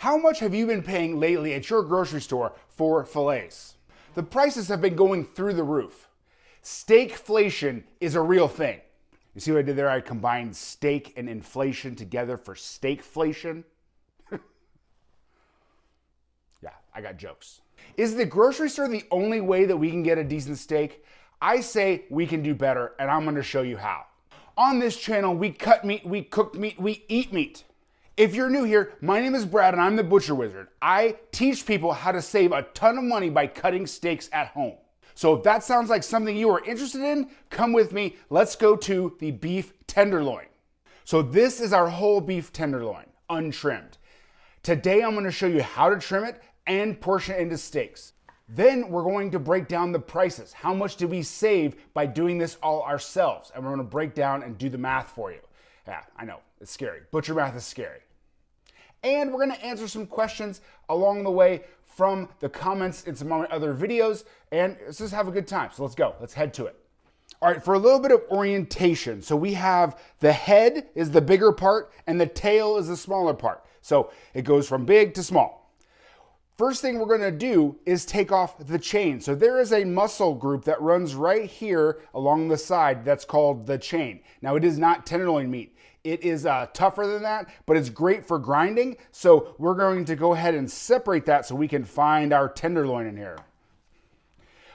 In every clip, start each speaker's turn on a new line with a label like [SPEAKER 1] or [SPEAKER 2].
[SPEAKER 1] How much have you been paying lately at your grocery store for fillets? The prices have been going through the roof. Steakflation is a real thing. You see what I did there? I combined steak and inflation together for steakflation. Yeah, I got jokes. Is the grocery store the only way that we can get a decent steak? I say we can do better, and I'm gonna show you how. On this channel, we cut meat, we cook meat, we eat meat. If you're new here, my name is Brad and I'm the Butcher Wizard. I teach people how to save a ton of money by cutting steaks at home. So if that sounds like something you are interested in, come with me. Let's go to the beef tenderloin. So this is our whole beef tenderloin, untrimmed. Today I'm going to show you how to trim it and portion it into steaks. Then we're going to break down the prices. How much do we save by doing this all ourselves? And we're going to break down and do the math for you. Yeah, I know, it's scary. Butcher math is scary. And we're going to answer some questions along the way from the comments in some of my other videos, and let's just have a good time. So let's go, let's head to it. All right, for a little bit of orientation. So we have the head is the bigger part and the tail is the smaller part. So it goes from big to small. First thing we're gonna do is take off the chain. So there is a muscle group that runs right here along the side that's called the chain. Now it is not tenderloin meat. It is tougher than that, but it's great for grinding. So we're going to go ahead and separate that so we can find our tenderloin in here.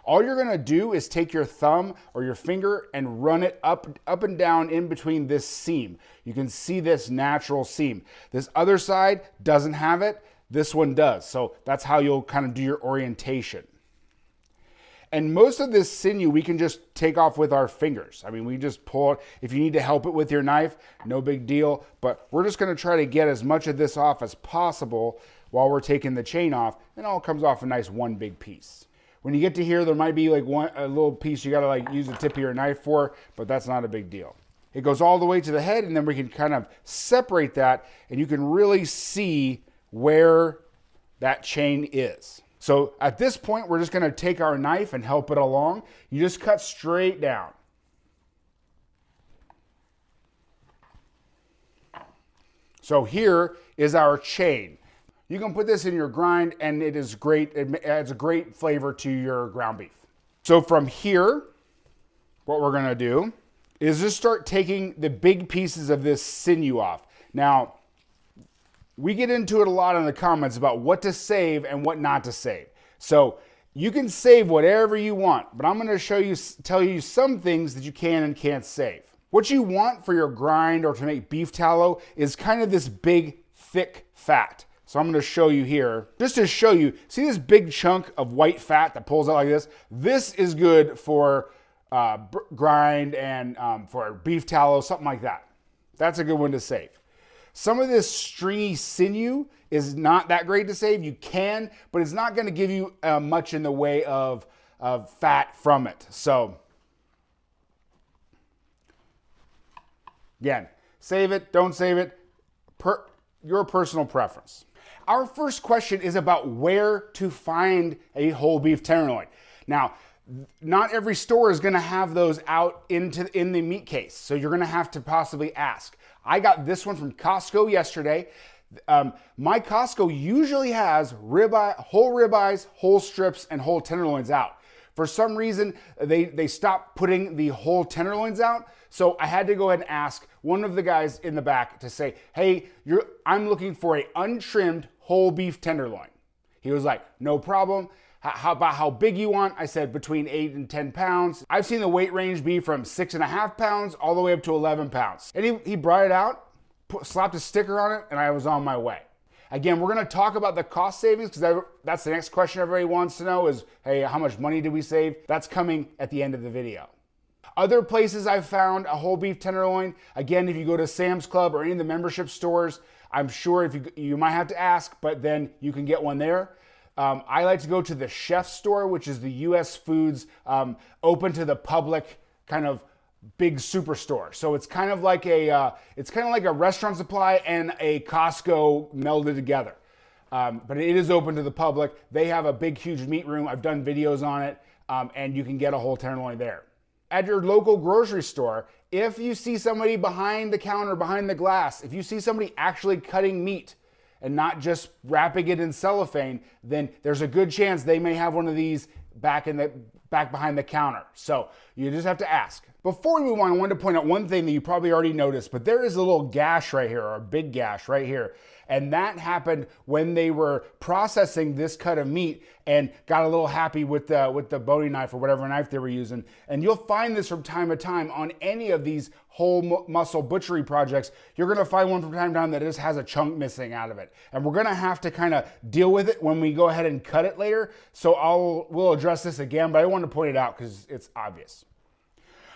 [SPEAKER 1] All you're gonna do is take your thumb or your finger and run it up and down in between this seam. You can see this natural seam. This other side doesn't have it. This one does. So that's how you'll kind of do your orientation. And most of this sinew we can just take off with our fingers. I mean, we just pull it. If you need to help it with your knife, no big deal. But we're just gonna try to get as much of this off as possible while we're taking the chain off, and it all comes off a nice one big piece. When you get to here, there might be like a little piece you gotta like use the tip of your knife for, but that's not a big deal. It goes all the way to the head, and then we can kind of separate that, and you can really see where that chain is. So at this point, we're just gonna take our knife and help it along. You just cut straight down. So here is our chain. You can put this in your grind and it is great. It adds a great flavor to your ground beef. So from here, what we're gonna do is just start taking the big pieces of this sinew off. Now, we get into it a lot in the comments about what to save and what not to save. So you can save whatever you want, but I'm gonna tell you some things that you can and can't save. What you want for your grind or to make beef tallow is kind of this big, thick fat. So I'm gonna show you here, just to show you, see this big chunk of white fat that pulls out like this? This is good for grind and for beef tallow, something like that. That's a good one to save. Some of this stringy sinew is not that great to save. You can, but it's not gonna give you much in the way of fat from it. So, again, save it, don't save it, your personal preference. Our first question is about where to find a whole beef tenderloin. Now, not every store is gonna have those out in the meat case, so you're gonna have to possibly ask. I got this one from Costco yesterday. My Costco usually has whole ribeyes, whole strips, and whole tenderloins out. For some reason, they stopped putting the whole tenderloins out, so I had to go ahead and ask one of the guys in the back to say, hey, I'm looking for an untrimmed whole beef tenderloin. He was like, no problem. How about how big you want? I said between 8 and 10 pounds. I've seen the weight range be from 6.5 pounds all the way up to 11 pounds. And he brought it out, slapped a sticker on it, and I was on my way. Again, we're gonna talk about the cost savings because that's the next question everybody wants to know is, hey, how much money did we save? That's coming at the end of the video. Other places I've found a whole beef tenderloin, again, if you go to Sam's Club or any of the membership stores, I'm sure if you might have to ask, but then you can get one there. I like to go to the Chef store, which is the US Foods open to the public kind of big superstore. So it's kind of like a restaurant supply and a Costco melded together. But it is open to the public. They have a big, huge meat room. I've done videos on it, and you can get a whole tenderloin there. At your local grocery store, if you see somebody behind the counter, behind the glass, if you see somebody actually cutting meat, and not just wrapping it in cellophane, then there's a good chance they may have one of these back behind the counter. So you just have to ask. Before we move on, I wanted to point out one thing that you probably already noticed, but there is a little gash right here, or a big gash right here. And that happened when they were processing this cut of meat and got a little happy with the boning knife or whatever knife they were using. And you'll find this from time to time on any of these whole muscle butchery projects. You're gonna find one from time to time that just has a chunk missing out of it. And we're gonna have to kind of deal with it when we go ahead and cut it later. So we'll address this again, but I want to point it out because it's obvious.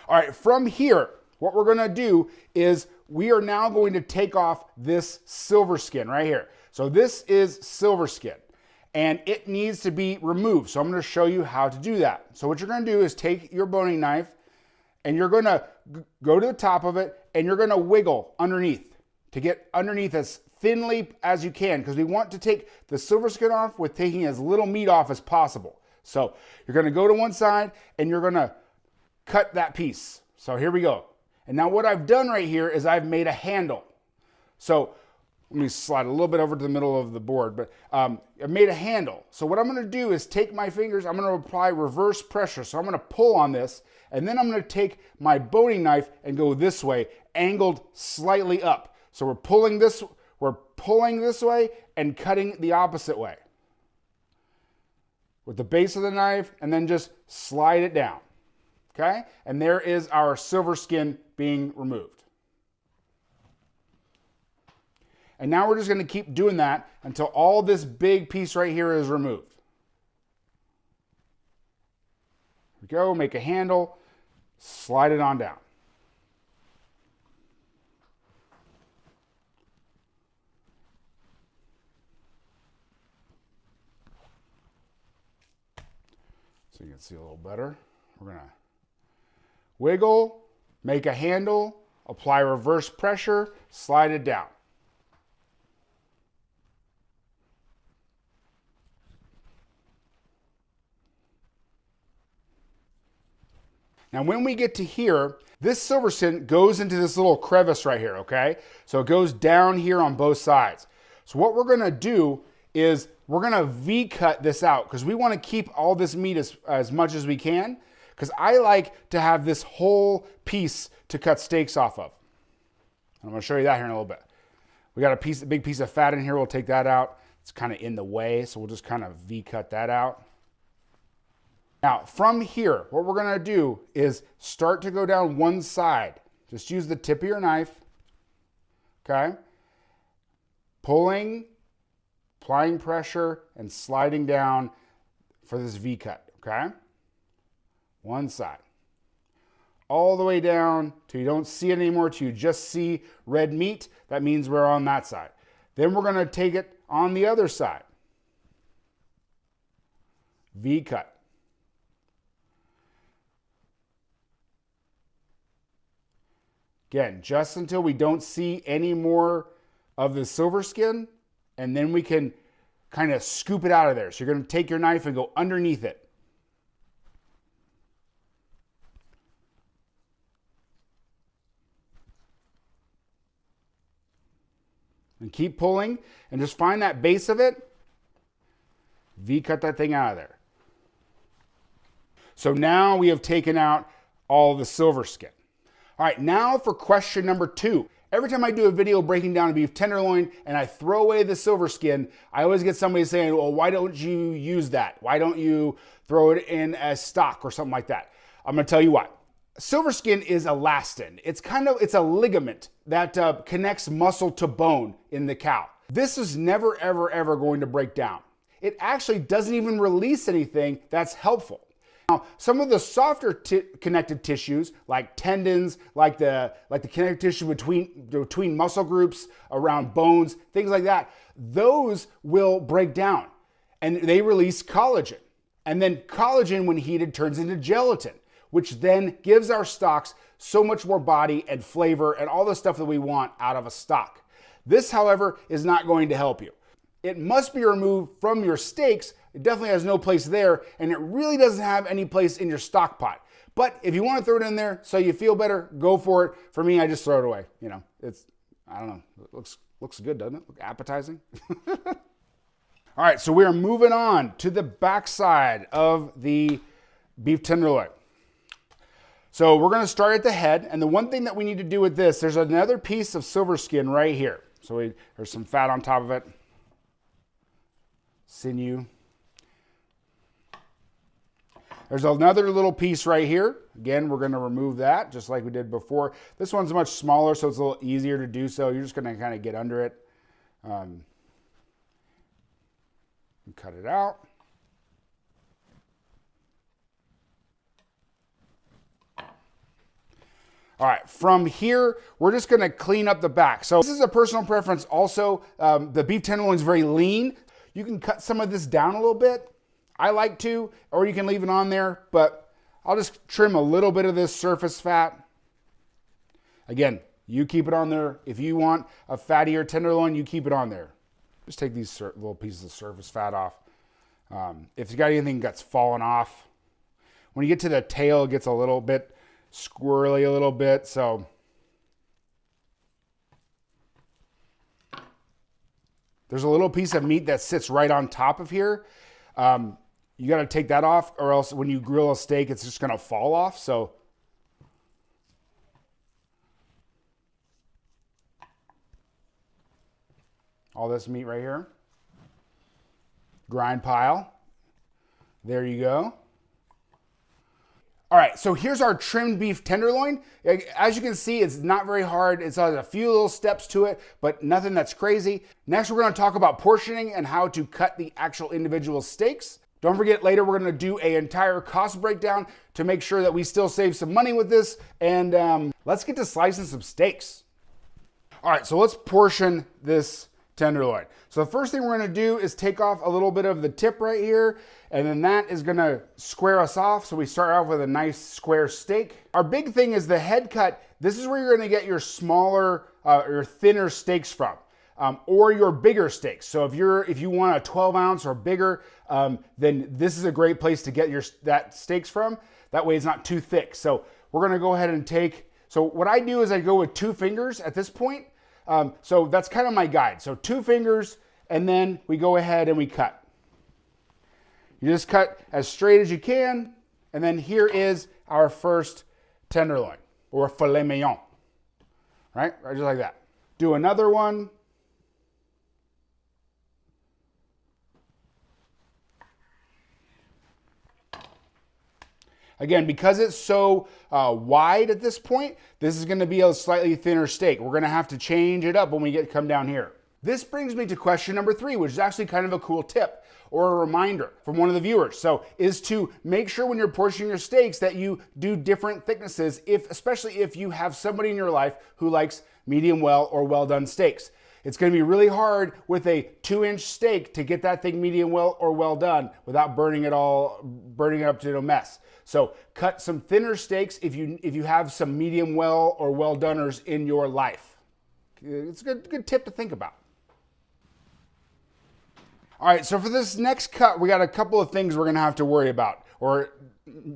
[SPEAKER 1] All right, from here, what we're gonna do is we are now going to take off this silver skin right here. So this is silver skin and it needs to be removed. So I'm gonna show you how to do that. So what you're gonna do is take your boning knife and you're gonna go to the top of it and you're gonna wiggle underneath to get underneath as thinly as you can, because we want to take the silver skin off with taking as little meat off as possible. So you're gonna go to one side and you're gonna cut that piece. So here we go. And now what I've done right here is I've made a handle. So let me slide a little bit over to the middle of the board, but I've made a handle. So what I'm gonna do is take my fingers, I'm gonna apply reverse pressure. So I'm gonna pull on this, and then I'm gonna take my boning knife and go this way, angled slightly up. So we're pulling this way and cutting the opposite way with the base of the knife, and then just slide it down. Okay, and there is our silver skin being removed. And now we're just going to keep doing that until all this big piece right here is removed. Here we go, make a handle, slide it on down. So you can see a little better. We're going to wiggle, make a handle, apply reverse pressure, slide it down. Now when we get to here, this silver skin goes into this little crevice right here, okay? So it goes down here on both sides. So what we're gonna do is we're gonna V-cut this out because we wanna keep all this meat as much as we can, because I like to have this whole piece to cut steaks off of. I'm gonna show you that here in a little bit. We got a big piece of fat in here, we'll take that out. It's kind of in the way, so we'll just kind of V-cut that out. Now, from here, what we're gonna do is start to go down one side. Just use the tip of your knife, okay? Pulling, applying pressure, and sliding down for this V-cut, okay? One side. All the way down till you don't see it anymore, till you just see red meat. That means we're on that side. Then we're gonna take it on the other side. V-cut. Again, just until we don't see any more of the silver skin, and then we can kind of scoop it out of there. So you're gonna take your knife and go underneath it. And keep pulling and just find that base of it. V-cut that thing out of there. So now we have taken out all the silver skin. All right, now for question number 2. Every time I do a video breaking down a beef tenderloin and I throw away the silver skin, I always get somebody saying, well, why don't you use that? Why don't you throw it in as stock or something like that? I'm gonna tell you why. Silver skin is elastin. It's a ligament that connects muscle to bone in the cow. This is never, ever, ever going to break down. It actually doesn't even release anything that's helpful. Now, some of the softer connected tissues, like tendons, like the connective tissue between muscle groups, around bones, things like that, those will break down and they release collagen. And then collagen, when heated, turns into gelatin, which then gives our stocks so much more body and flavor and all the stuff that we want out of a stock. This, however, is not going to help you. It must be removed from your steaks. It definitely has no place there, and it really doesn't have any place in your stock pot. But if you want to throw it in there so you feel better, go for it. For me, I just throw it away. You know, I don't know, it looks Looks good, doesn't it? Look appetizing. All right, so we are moving on to the backside of the beef tenderloin. So we're gonna start at the head, and the one thing that we need to do with this, there's another piece of silver skin right here. So there's some fat on top of it. Sinew. There's another little piece right here. Again, we're gonna remove that just like we did before. This one's much smaller, so it's a little easier to do so. You're just gonna kind of get under it. And cut it out. All right, from here, we're just gonna clean up the back. So this is a personal preference also. The beef tenderloin is very lean. You can cut some of this down a little bit. I like to, or you can leave it on there, but I'll just trim a little bit of this surface fat. Again, you keep it on there. If you want a fattier tenderloin, you keep it on there. Just take these little pieces of surface fat off. If you got anything that's fallen off, when you get to the tail, it gets a little bit squirrely a little bit, so there's a little piece of meat that sits right on top of here. You got to take that off, or else when you grill a steak, it's just going to fall off. So all this meat right here, grind pile. There you go. All right, so here's our trimmed beef tenderloin. As you can see, it's not very hard. It has a few little steps to it, but nothing that's crazy. Next, we're gonna talk about portioning and how to cut the actual individual steaks. Don't forget, later we're gonna do an entire cost breakdown to make sure that we still save some money with this. And let's get to slicing some steaks. All right, so let's portion this tenderloin. So the first thing we're gonna do is take off a little bit of the tip right here, and then that is gonna square us off. So we start off with a nice square steak. Our big thing is the head cut. This is where you're gonna get your smaller, your thinner steaks from, or your bigger steaks. So if you want a 12 ounce or bigger, then this is a great place to get that steaks from. That way it's not too thick. So we're gonna go ahead and so what I do is I go with 2 fingers at this point. So that's kind of my guide. So 2 fingers, and then we go ahead and we cut. You just cut as straight as you can, and then here is our first tenderloin, or filet mignon, right? Just like that. Do another one. Again, because it's so wide at this point, this is gonna be a slightly thinner steak. We're gonna have to change it up when we come down here. This brings me to question number 3, which is actually kind of a cool tip or a reminder from one of the viewers. So is to make sure when you're portioning your steaks that you do different thicknesses, especially if you have somebody in your life who likes medium well or well done steaks. It's gonna be really hard with a 2-inch steak to get that thing medium well or well done without burning it up to a mess. So cut some thinner steaks if you have some medium well or well doners in your life. It's a good tip to think about. All right, so for this next cut, we got a couple of things we're gonna have to worry about or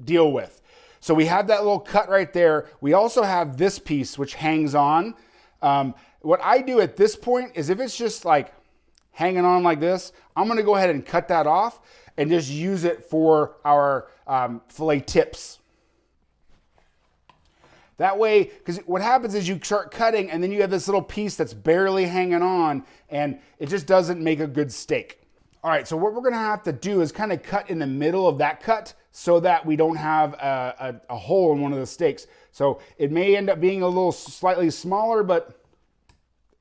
[SPEAKER 1] deal with. So we have that little cut right there. We also have this piece which hangs on. What I do at this point is if it's just like hanging on like this, I'm gonna go ahead and cut that off and just use it for our filet tips. That way, because what happens is you start cutting and then you have this little piece that's barely hanging on and it just doesn't make a good steak. All right, so what we're gonna have to do is kind of cut in the middle of that cut so that we don't have a hole in one of the steaks. So it may end up being a little slightly smaller, but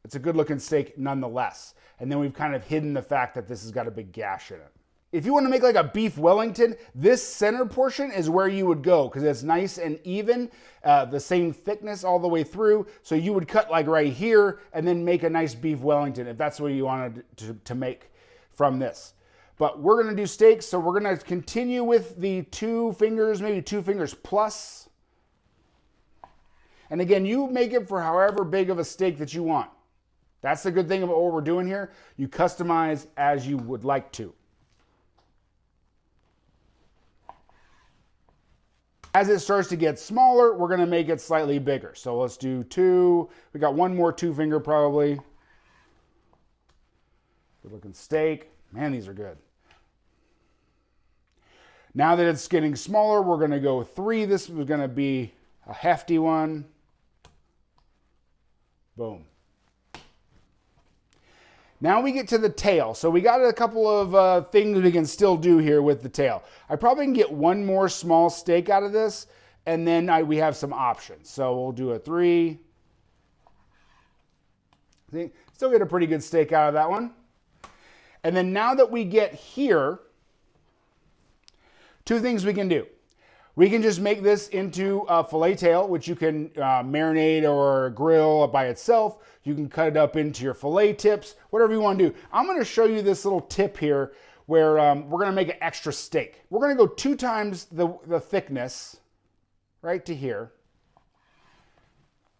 [SPEAKER 1] it's a good looking steak nonetheless. And then we've kind of hidden the fact that this has got a big gash in it. If you want to make like a beef Wellington, this center portion is where you would go because it's nice and even, the same thickness all the way through. So you would cut like right here and then make a nice beef Wellington if that's what you wanted to make from this. But we're gonna do steaks, so we're gonna continue with the 2 fingers, maybe 2 fingers plus. And again, you make it for however big of a steak that you want. That's the good thing about what we're doing here. You customize as you would like to. As it starts to get smaller, we're gonna make it slightly bigger. So let's do 2. We got one more 2 finger probably. Good looking steak. Man, these are good. Now that it's getting smaller, we're going to go 3. This was going to be a hefty one. Boom. Now we get to the tail. So we got a couple of things we can still do here with the tail. I probably can get one more small steak out of this, and then we have some options. So we'll do a 3. See, still get a pretty good steak out of that one. And then now that we get here, 2 things we can do. We can just make this into a filet tail, which you can marinate or grill by itself. You can cut it up into your filet tips, whatever you want to do. I'm going to show you this little tip here where we're going to make an extra steak. We're going to go 2 times the thickness right to here.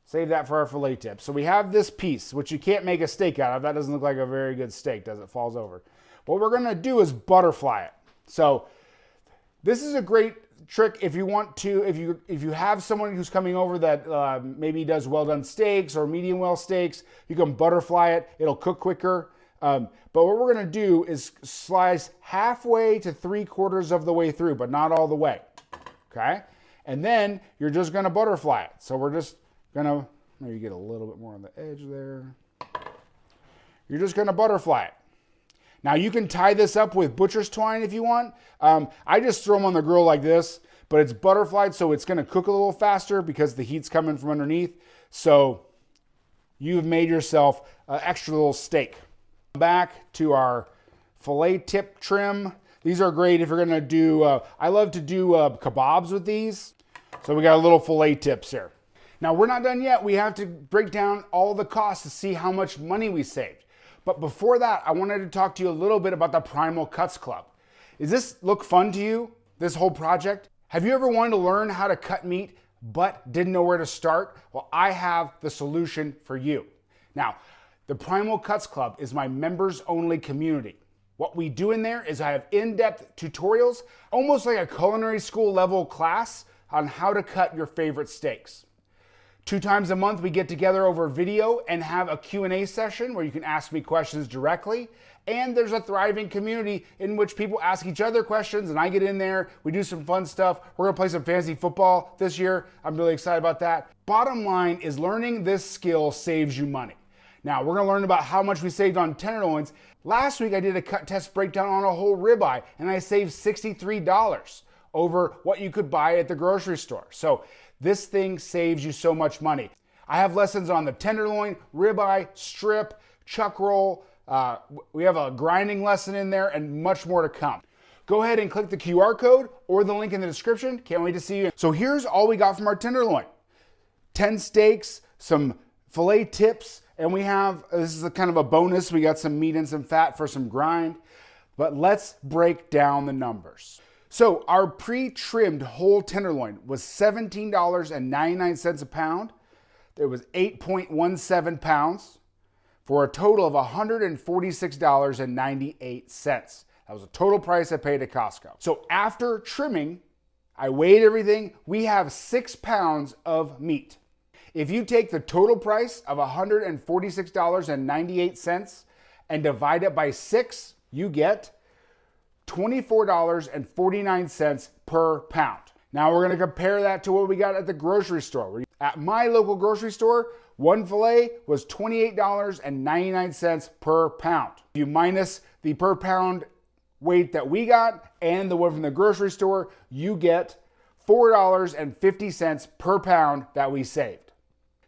[SPEAKER 1] Save that for our filet tip. So we have this piece, which you can't make a steak out of. That doesn't look like a very good steak, does it? Falls over. What we're going to do is butterfly it. So this is a great trick if you want to, if you have someone who's coming over that maybe does well done steaks or medium well steaks, you can butterfly it. It'll cook quicker. But what we're going to do is slice halfway to 3/4 of the way through, but not all the way. Okay? And then you're just going to butterfly it. So we're just going to, maybe get a little bit more on the edge there. You're just going to butterfly it. Now you can tie this up with butcher's twine if you want. I just throw them on the grill like this, but it's butterflied, so it's going to cook a little faster because the heat's coming from underneath. So you've made yourself an extra little steak. Back to our filet tip trim. These are great if you're going to do, I love to do kebabs with these. So we got a little filet tips here. Now we're not done yet. We have to break down all the costs to see how much money we saved. But before that, I wanted to talk to you a little bit about the Primal Cuts Club. Does this look fun to you, this whole project? Have you ever wanted to learn how to cut meat but didn't know where to start? Well, I have the solution for you. Now, the Primal Cuts Club is my members-only community. What we do in there is I have in-depth tutorials, almost like a culinary school level class on how to cut your favorite steaks. 2 times a month, we get together over video and have a Q&A session where you can ask me questions directly. And there's a thriving community in which people ask each other questions and I get in there. We do some fun stuff. We're gonna play some fantasy football this year. I'm really excited about that. Bottom line is learning this skill saves you money. Now, we're gonna learn about how much we saved on tenderloins. Last week, I did a cut test breakdown on a whole ribeye and I saved $63 over what you could buy at the grocery store. So this thing saves you so much money. I have lessons on the tenderloin, ribeye, strip, chuck roll. We have a grinding lesson in there and much more to come. Go ahead and click the QR code or the link in the description. Can't wait to see you. So here's all we got from our tenderloin. 10 steaks, some filet tips, and we have, this is a kind of a bonus, we got some meat and some fat for some grind. But let's break down the numbers. So our pre-trimmed whole tenderloin was $17.99 a pound. It was 8.17 pounds for a total of $146.98. That was the total price I paid at Costco. So after trimming, I weighed everything. We have 6 pounds of meat. If you take the total price of $146.98 and divide it by 6, you get $24.49 per pound. Now we're going to compare that to what we got at the grocery store. At my local grocery store, one filet was $28.99 per pound. If you minus the per pound weight that we got and the one from the grocery store, you get $4.50 per pound that we saved.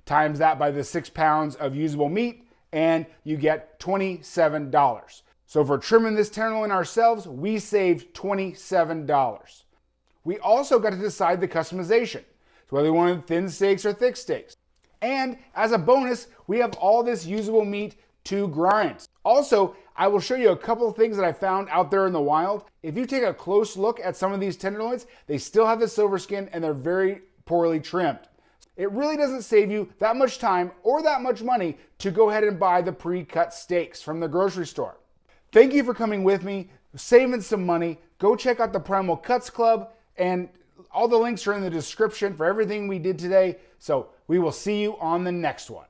[SPEAKER 1] Times that by the 6 pounds of usable meat and you get $27. So for trimming this tenderloin ourselves, we saved $27. We also got to decide the customization. So whether we wanted thin steaks or thick steaks. And as a bonus, we have all this usable meat to grind. Also, I will show you a couple of things that I found out there in the wild. If you take a close look at some of these tenderloins, they still have the silver skin and they're very poorly trimmed. It really doesn't save you that much time or that much money to go ahead and buy the pre-cut steaks from the grocery store. Thank you for coming with me, saving some money. Go check out the Primal Cuts Club, and all the links are in the description for everything we did today. So we will see you on the next one.